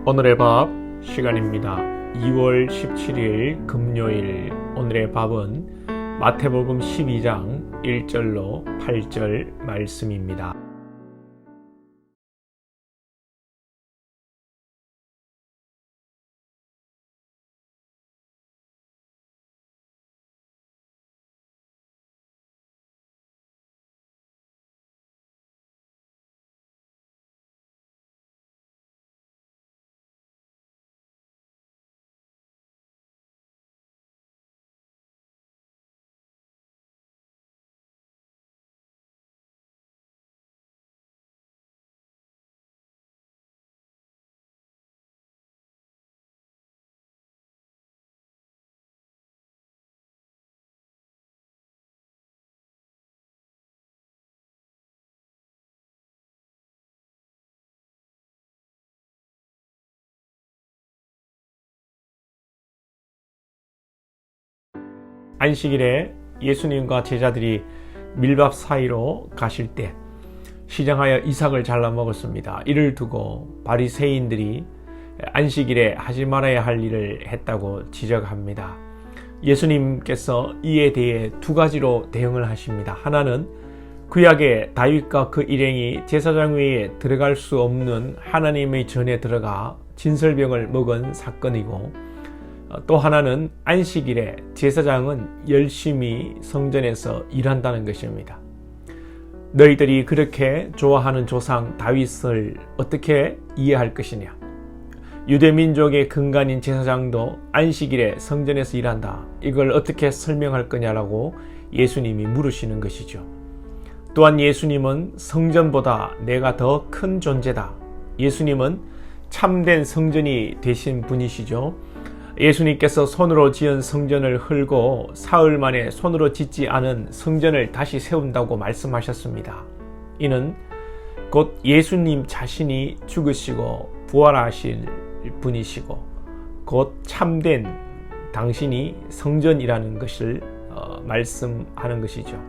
오늘의 밥 시간입니다. 2월 17일 금요일 오늘의 밥은 마태복음 12장 1절로 8절 말씀입니다. 안식일에 예수님과 제자들이 밀밥 사이로 가실 때 시장하여 이삭을 잘라 먹었습니다. 이를 두고 바리새인들이 안식일에 하지 말아야 할 일을 했다고 지적합니다. 예수님께서 이에 대해 두 가지로 대응을 하십니다. 하나는 구약의 다윗과 그 일행이 제사장 외에 들어갈 수 없는 하나님의 전에 들어가 진설병을 먹은 사건이고, 또 하나는 안식일에 제사장은 열심히 성전에서 일한다는 것입니다. 너희들이 그렇게 좋아하는 조상 다윗을 어떻게 이해할 것이냐? 유대민족의 근간인 제사장도 안식일에 성전에서 일한다. 이걸 어떻게 설명할 거냐라고 예수님이 물으시는 것이죠. 또한 예수님은 성전보다 내가 더 큰 존재다. 예수님은 참된 성전이 되신 분이시죠. 예수님께서 손으로 지은 성전을 헐고 사흘 만에 손으로 짓지 않은 성전을 다시 세운다고 말씀하셨습니다. 이는 곧 예수님 자신이 죽으시고 부활하실 분이시고 곧 참된 당신이 성전이라는 것을 말씀하는 것이죠.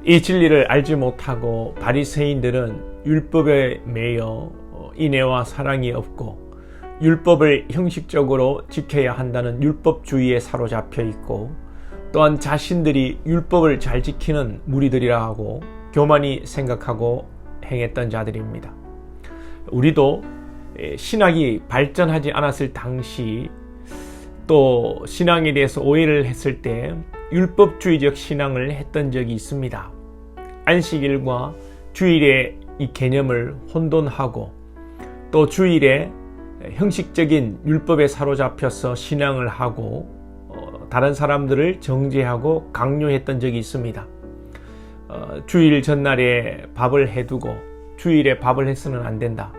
이 진리를 알지 못하고 바리새인들은 율법에 매여 인애와 사랑이 없고 율법을 형식적으로 지켜야 한다는 율법주의에 사로잡혀 있고, 또한 자신들이 율법을 잘 지키는 무리들이라 하고 교만히 생각하고 행했던 자들입니다. 우리도 신학이 발전하지 않았을 당시, 또 신앙에 대해서 오해를 했을 때 율법주의적 신앙을 했던 적이 있습니다. 안식일과 주일의 이 개념을 혼돈하고, 또 주일에 형식적인 율법에 사로잡혀서 신앙을 하고 다른 사람들을 정죄하고 강요했던 적이 있습니다. 주일 전날에 밥을 해두고 주일에 밥을 해서는 안 된다.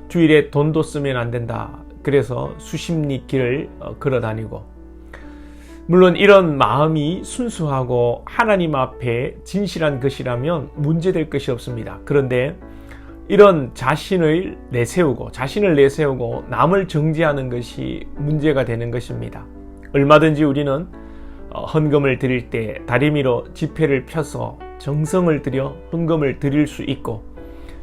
주일에 돈도 쓰면 안 된다. 그래서 수십리 길을 걸어다니고, 물론 이런 마음이 순수하고 하나님 앞에 진실한 것이라면 문제될 것이 없습니다. 그런데 이런 자신을 내세우고 남을 정죄하는 것이 문제가 되는 것입니다. 얼마든지 우리는 헌금을 드릴 때 다리미로 지폐를 펴서 정성을 들여 헌금을 드릴 수 있고,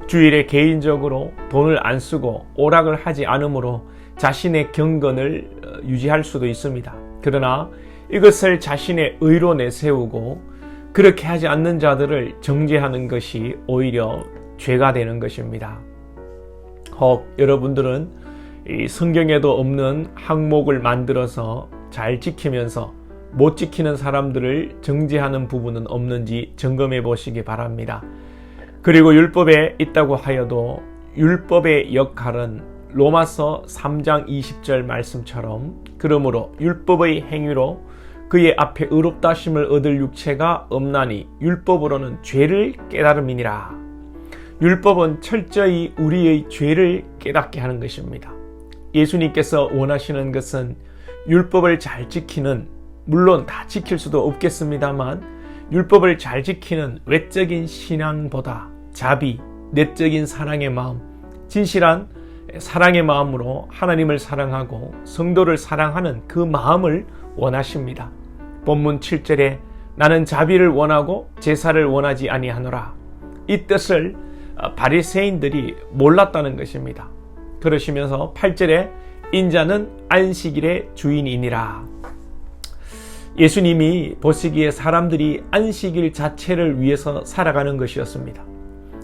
주일에 개인적으로 돈을 안 쓰고 오락을 하지 않으므로 자신의 경건을 유지할 수도 있습니다. 그러나 이것을 자신의 의로 내세우고 그렇게 하지 않는 자들을 정죄하는 것이 오히려 죄가 되는 것입니다. 혹 여러분들은 이 성경에도 없는 항목을 만들어서 잘 지키면서 못 지키는 사람들을 정죄하는 부분은 없는지 점검해 보시기 바랍니다. 그리고 율법에 있다고 하여도 율법의 역할은 로마서 3장 20절 말씀처럼, 그러므로 율법의 행위로 그의 앞에 의롭다 하심을 얻을 육체가 없나니 율법으로는 죄를 깨달음이니라. 율법은 철저히 우리의 죄를 깨닫게 하는 것입니다. 예수님께서 원하시는 것은 율법을 잘 지키는, 물론 다 지킬 수도 없겠습니다만 율법을 잘 지키는 외적인 신앙보다 자비, 내적인 사랑의 마음, 진실한 사랑의 마음으로 하나님을 사랑하고 성도를 사랑하는 그 마음을 원하십니다. 본문 7절에 나는 자비를 원하고 제사를 원하지 아니하노라. 이 뜻을 바리새인들이 몰랐다는 것입니다. 그러시면서 8절에 인자는 안식일의 주인이니라. 예수님이 보시기에 사람들이 안식일 자체를 위해서 살아가는 것이었습니다.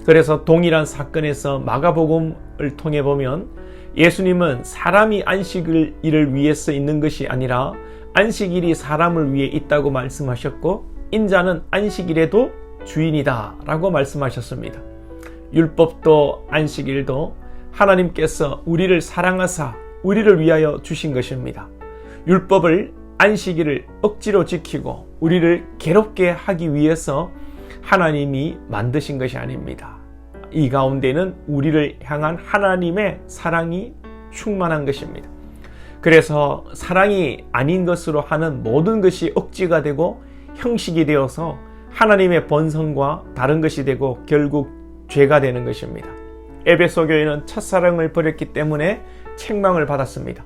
그래서 동일한 사건에서 마가복음을 통해 보면 예수님은 사람이 안식일을 위해서 있는 것이 아니라 안식일이 사람을 위해 있다고 말씀하셨고, 인자는 안식일에도 주인이다 라고 말씀하셨습니다. 율법도 안식일도 하나님께서 우리를 사랑하사 우리를 위하여 주신 것입니다. 율법을, 안식일을 억지로 지키고 우리를 괴롭게 하기 위해서 하나님이 만드신 것이 아닙니다. 이 가운데는 우리를 향한 하나님의 사랑이 충만한 것입니다. 그래서 사랑이 아닌 것으로 하는 모든 것이 억지가 되고 형식이 되어서 하나님의 본성과 다른 것이 되고 결국 죄가 되는 것입니다. 에베소 교회는 첫사랑을 버렸기 때문에 책망을 받았습니다.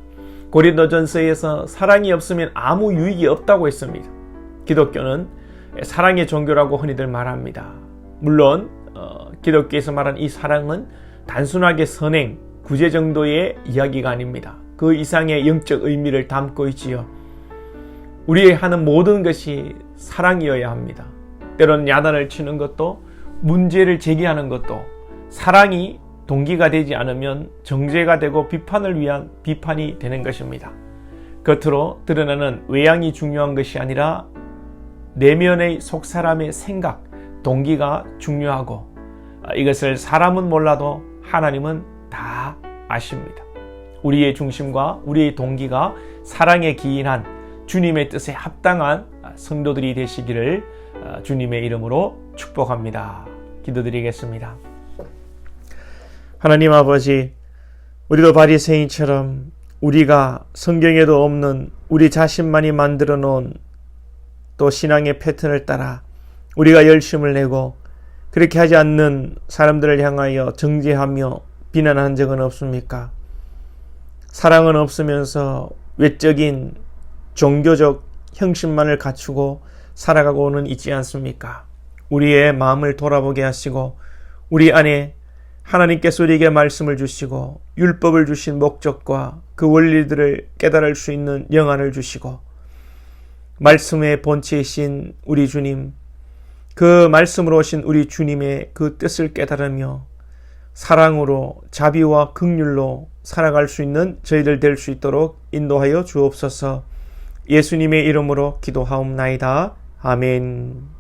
고린도전서에서 사랑이 없으면 아무 유익이 없다고 했습니다. 기독교는 사랑의 종교라고 흔히들 말합니다. 물론 기독교에서 말한 이 사랑은 단순하게 선행, 구제 정도의 이야기가 아닙니다. 그 이상의 영적 의미를 담고 있지요. 우리의 하는 모든 것이 사랑이어야 합니다. 때로는 야단을 치는 것도, 문제를 제기하는 것도 사랑이 동기가 되지 않으면 정죄가 되고 비판을 위한 비판이 되는 것입니다. 겉으로 드러나는 외양이 중요한 것이 아니라 내면의 속사람의 생각, 동기가 중요하고, 이것을 사람은 몰라도 하나님은 다 아십니다. 우리의 중심과 우리의 동기가 사랑에 기인한 주님의 뜻에 합당한 성도들이 되시기를 주님의 이름으로 축복합니다. 기도드리겠습니다. 하나님 아버지, 우리도 바리새인처럼 우리가 성경에도 없는 우리 자신만이 만들어 놓은 또 신앙의 패턴을 따라 우리가 열심을 내고 그렇게 하지 않는 사람들을 향하여 정죄하며 비난한 적은 없습니까? 사랑은 없으면서 외적인 종교적 형식만을 갖추고 살아가고는 있지 않습니까? 우리의 마음을 돌아보게 하시고 우리 안에 하나님께서 우리에게 말씀을 주시고 율법을 주신 목적과 그 원리들을 깨달을 수 있는 영안을 주시고 말씀의 본체이신 우리 주님, 그 말씀으로 오신 우리 주님의 그 뜻을 깨달으며 사랑으로 자비와 긍휼로 살아갈 수 있는 저희들 될 수 있도록 인도하여 주옵소서. 예수님의 이름으로 기도하옵나이다. 아멘.